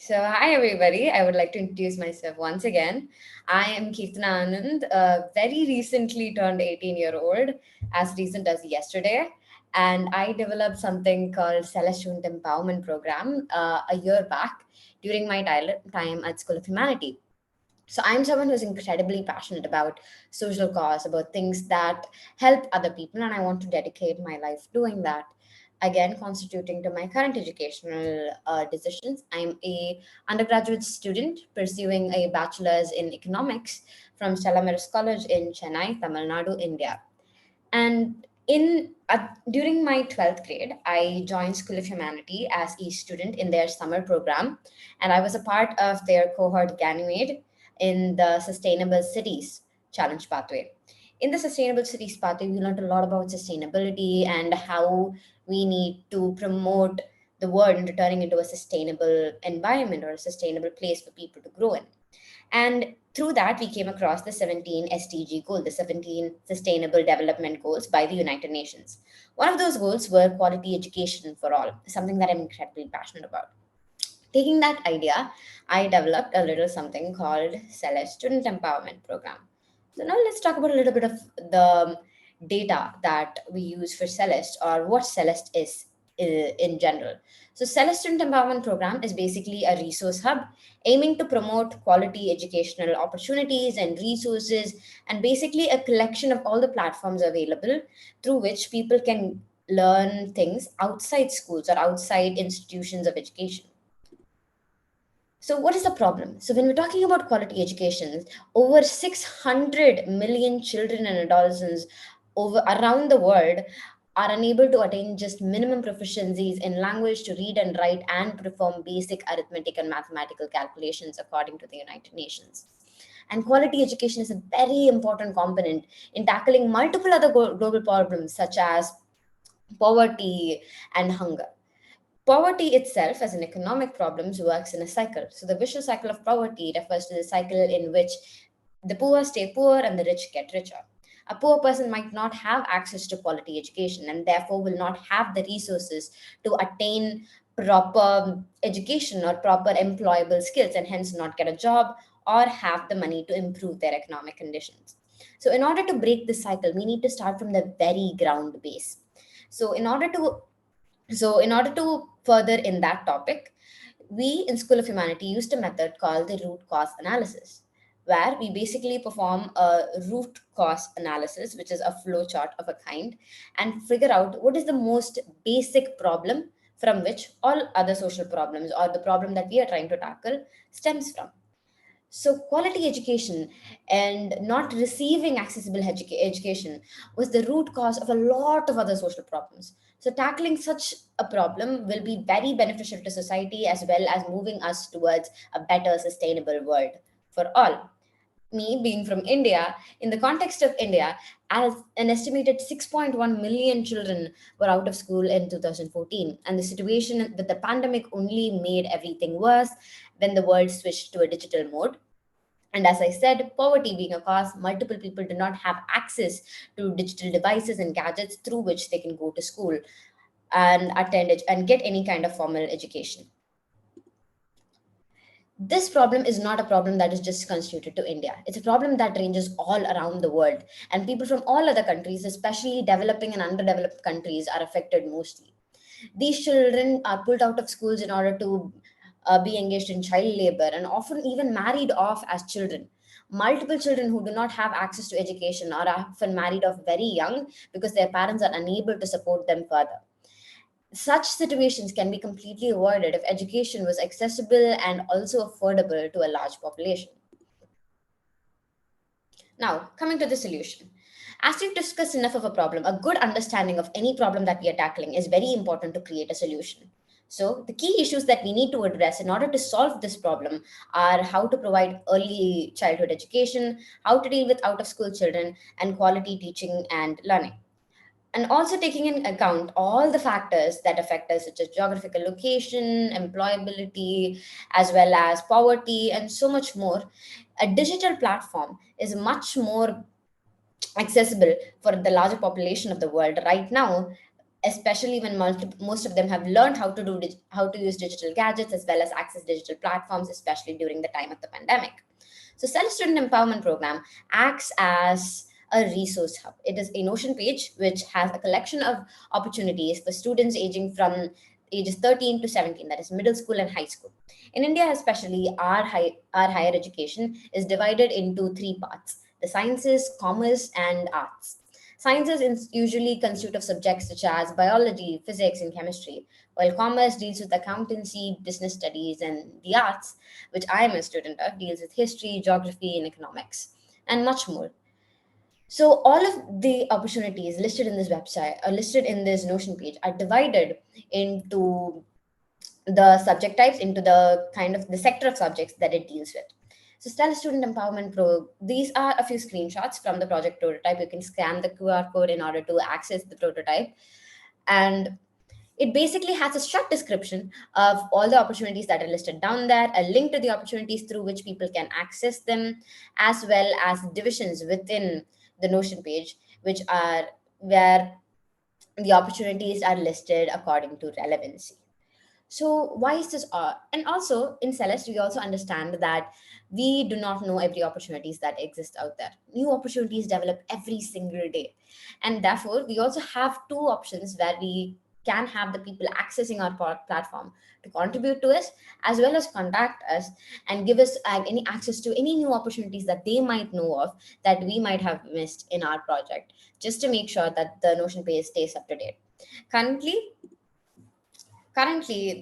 Hi everybody. I would like to introduce myself once again. I am Keerthana Anand, a very recently turned 18-year-old, as recent as yesterday. And I developed something called Celeste Student Empowerment Program a year back during my time at School of Humanity. So I'm someone who's incredibly passionate about social cause, about things that help other people, and I want to dedicate my life doing that. Again, constituting to my current educational decisions, I'm a undergraduate student pursuing a bachelor's in economics from Stella Maris College in Chennai, Tamil Nadu, India. And during my 12th grade, I joined School of Humanity as a student in their summer program, and I was a part of their cohort Ganymede in the Sustainable Cities Challenge pathway. In the Sustainable Cities pathway, we learned a lot about sustainability and how we need to promote the world into turning into a sustainable environment or a sustainable place for people to grow in. And through that, we came across the 17 SDG goal, the 17 Sustainable Development Goals by the United Nations. One of those goals were quality education for all, something that I'm incredibly passionate about. Taking that idea, I developed a little something called Celeste Student Empowerment Program. So now let's talk about a little bit of the data that we use for Celeste or what Celeste is in general. So Celeste Student Empowerment Program is basically a resource hub aiming to promote quality educational opportunities and resources, and basically a collection of all the platforms available through which people can learn things outside schools or outside institutions of education. So, what is the problem? So, when we're talking about quality education, over 600 million children and adolescents over around the world are unable to attain just minimum proficiencies in language to read and write and perform basic arithmetic and mathematical calculations according to the United Nations. And quality education is a very important component in tackling multiple other global problems such as poverty and hunger. Poverty itself, as an economic problem, works in a cycle. So, the vicious cycle of poverty refers to the cycle in which the poor stay poor and the rich get richer. A poor person might not have access to quality education and therefore will not have the resources to attain proper education or proper employable skills and hence not get a job or have the money to improve their economic conditions. So, in order to break this cycle, we need to start from the very ground base. So, in order to further in that topic, we in School of Humanity used a method called the root cause analysis, where we basically perform a root cause analysis, which is a flow chart of a kind, and figure out what is the most basic problem from which all other social problems or the problem that we are trying to tackle stems from. So, quality education and not receiving accessible education was the root cause of a lot of other social problems. So, tackling such a problem will be very beneficial to society as well as moving us towards a better, sustainable world for all. Me being from India, in the context of India, as an estimated 6.1 million children were out of school in 2014, and the situation with the pandemic only made everything worse when the world switched to a digital mode. And as I said, poverty being a cause, multiple people do not have access to digital devices and gadgets through which they can go to school and and get any kind of formal education. This problem is not a problem that is just constituted to India. It's a problem that ranges all around the world, and people from all other countries, especially developing and underdeveloped countries, are affected mostly. These children are pulled out of schools in order to be engaged in child labor and often even married off as children. Multiple children who do not have access to education are often married off very young because their parents are unable to support them further. Such situations can be completely avoided if education was accessible and also affordable to a large population. Now, coming to the solution. As we've discussed enough of a problem, a good understanding of any problem that we are tackling is very important to create a solution. So, the key issues that we need to address in order to solve this problem are how to provide early childhood education, how to deal with out of school children, and quality teaching and learning. And also taking in account all the factors that affect us, such as geographical location, employability, as well as poverty, and so much more. A digital platform is much more accessible for the larger population of the world right now, especially when most of them have learned how to use digital gadgets as well as access digital platforms, especially during the time of the pandemic. So Celeste Student Empowerment Program acts as a resource hub. It is a Notion page which has a collection of opportunities for students aging from ages 13 to 17, that is middle school and high school. In India, especially, our higher education is divided into three parts: the sciences, commerce, and arts. Sciences usually consist of subjects such as biology, physics, and chemistry, while commerce deals with accountancy, business studies, and the arts, which I am a student of, deals with history, geography, and economics, and much more. So all of the opportunities listed in this website, or listed in this Notion page, are divided into the subject types, into the kind of the sector of subjects that it deals with. So Stella Student Empowerment Pro, these are a few screenshots from the project prototype. You can scan the QR code in order to access the prototype. And it basically has a short description of all the opportunities that are listed down there, a link to the opportunities through which people can access them, as well as divisions within the Notion page, which are where the opportunities are listed according to relevancy. So why is this? And also in Celeste, we also understand that we do not know every opportunities that exist out there. New opportunities develop every single day, and therefore we also have two options where we can have the people accessing our platform to contribute to us, as well as contact us and give us any access to any new opportunities that they might know of that we might have missed in our project, just to make sure that the Notion page stays up to date. Currently,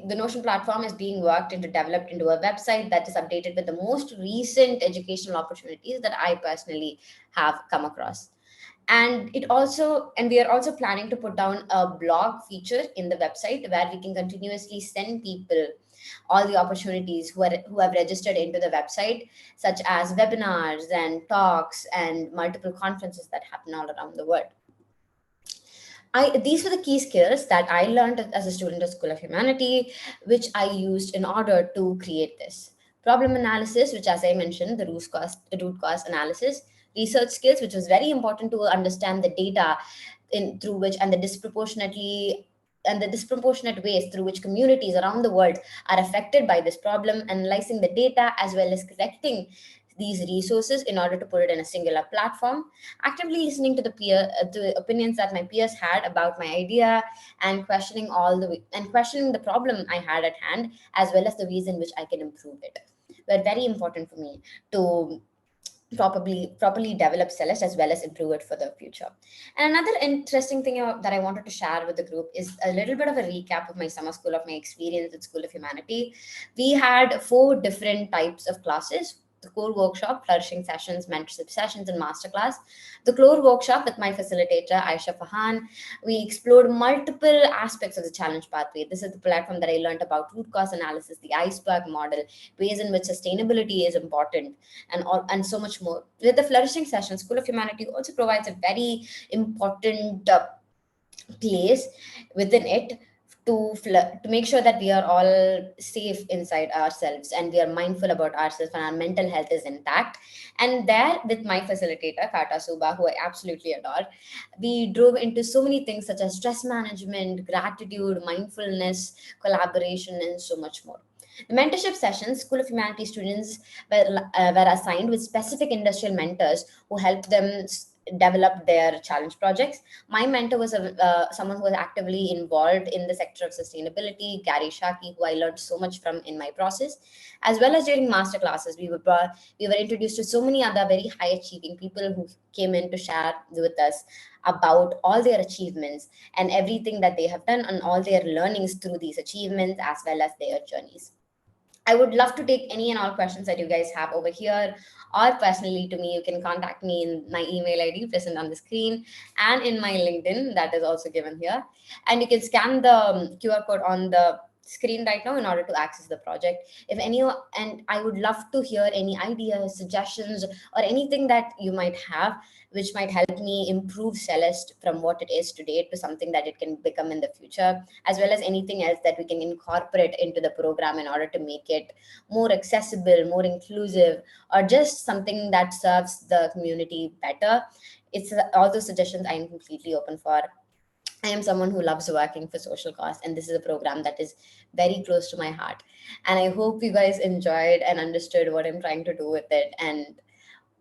the Notion platform is being worked into developed into a website that is updated with the most recent educational opportunities that I personally have come across. And we are also planning to put down a blog feature in the website where we can continuously send people all the opportunities who have registered into the website, such as webinars and talks and multiple conferences that happen all around the world. These were the key skills that I learned as a student of School of Humanity, which I used in order to create this. Problem analysis, which, as I mentioned, the root cause analysis. Research skills, which was very important to understand the data in through which and the disproportionate ways through which communities around the world are affected by this problem, analyzing the data as well as correcting these resources in order to put it in a singular platform, actively listening to the opinions that my peers had about my idea, and questioning the problem I had at hand, as well as the ways in which I can improve it, were very important for me to properly develop Celeste as well as improve it for the future. And another interesting thing that I wanted to share with the group is a little bit of a recap of my summer school, of my experience at School of Humanity. We had four different types of classes: the core workshop, flourishing sessions, mentorship sessions, and masterclass. The core workshop with my facilitator, Aisha Fahan, we explored multiple aspects of the challenge pathway. This is the platform that I learned about root cause analysis, the iceberg model, ways in which sustainability is important, and so much more. With the flourishing session, School of Humanity also provides a very important place within it to make sure that we are all safe inside ourselves and we are mindful about ourselves and our mental health is intact. And there, with my facilitator Kata Suba, who I absolutely adore, we drove into so many things such as stress management, gratitude, mindfulness, collaboration, and so much more. The mentorship sessions, School of Humanities students were assigned with specific industrial mentors who helped them develop their challenge projects. My mentor was someone who was actively involved in the sector of sustainability, Gary Shaki, who I learned so much from in my process, as well as during master classes. We were introduced to so many other very high achieving people who came in to share with us about all their achievements and everything that they have done and all their learnings through these achievements as well as their journeys. I would love to take any and all questions that you guys have over here or personally to me. You can contact me in my email ID present on the screen and in my LinkedIn that is also given here. And you can scan the QR code on the screen right now in order to access the project. And I would love to hear any ideas, suggestions, or anything that you might have which might help me improve Celeste from what it is today to something that it can become in the future, as well as anything else that we can incorporate into the program in order to make it more accessible, more inclusive, or just something that serves the community better. It's all those suggestions I am completely open for. I am someone who loves working for social cause, and this is a program that is very close to my heart. And I hope you guys enjoyed and understood what I'm trying to do with it, and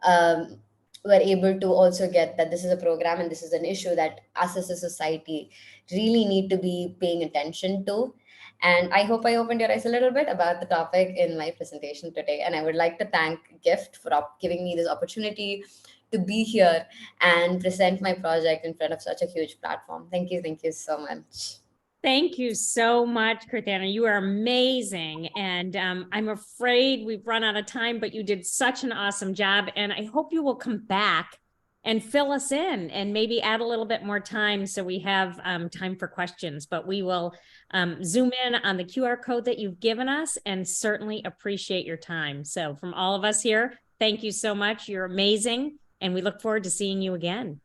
um, were able to also get that this is a program and this is an issue that us as a society really need to be paying attention to. And I hope I opened your eyes a little bit about the topic in my presentation today. And I would like to thank Gift for giving me this opportunity to be here and present my project in front of such a huge platform. Thank you so much. Thank you so much, Keerthana. You are amazing. And I'm afraid we've run out of time, but you did such an awesome job. And I hope you will come back and fill us in and maybe add a little bit more time so we have time for questions. But we will zoom in on the QR code that you've given us and certainly appreciate your time. So from all of us here, thank you so much. You're amazing. And we look forward to seeing you again.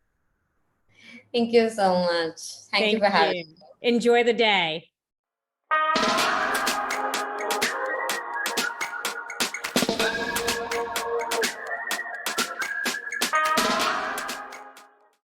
Thank you so much. Thank you Thank for having you. me. Enjoy the day.